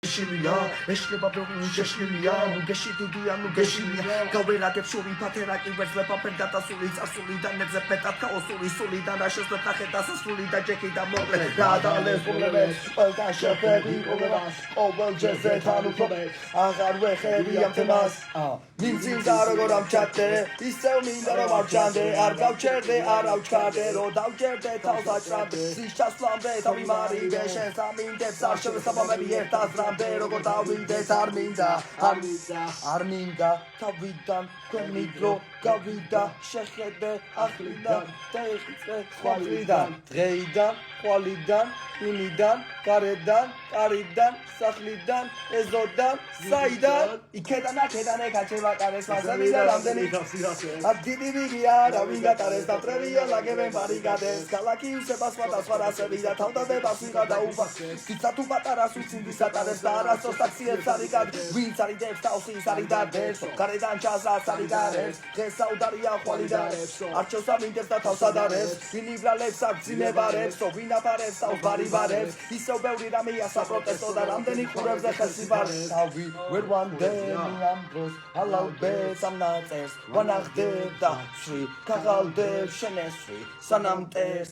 შეშლილია ეშლება ბევრი შეშლილია ნუ გეში დიდია ნუ გეშლია გავერაგებ შური ფათერაკი ვერძლება ფერდატასული წარსული და ნეძე პეტად ქაოსული სული და რა შეძლებ ნახეთ დასასრული და ჯექი და მოკლე რა დალეს პრობლემებს ყველგან შეფერი პრობლემას ყოველ ჯერზე თან უფრო აღარ ვეხები ამ თემას მინცინდა როგორ ამჩადე ისევ მინდა რომ ავჩანდე არ გავჩერდე არ ავჩქარდე რო დავჯერდე თავს აჭრამდე სიშასლამდე თავი მარიდე შენ სამინდებს არ შევესაბამები ერთ აზრამდე როგორ დავიდეთ არ მინდა თავიდან თქვენი დრო გავიდა შეხედე ახლიდან და იხიცე ხვალიდან დღეიდან ხვალიდან იმიდან გარედან კარიდან სახლიდან ეზოდან საიდან იქედან აქედან ეკაჩება კარეს მასებიდან რამდენი დიდი ვიგია რა ვინ გატარეს და ტრევიო ლაგებენ ბარიკადეს ქალაქი უსება სხვადასხვა რასები და თავდადებას ვიღა და უფას თიცა თუ პატარას უცინდის ატარებს და არასდროს ტაქსიებს არიგად ვინც არიდებს თავსის არიდადებს გარედან ჩასած არიდადებს დღეს საუდარია ხვალიდანებს არჩევს ამინდებს და თავს ადარებს ვინ იბრალებს აქ ძინებარებს ვინ აფარებს თავს ბარიბარებს ისევ ბევრი რამეა საპროტესტო და რამდენი ყურებზე ხელს იბარებს თავი ვერ ვანდები ამ დროს ალალბებს ამ ნაწერს ვანახდებ და სვი ქაღალდებ შენ ესვი სანამ მტერს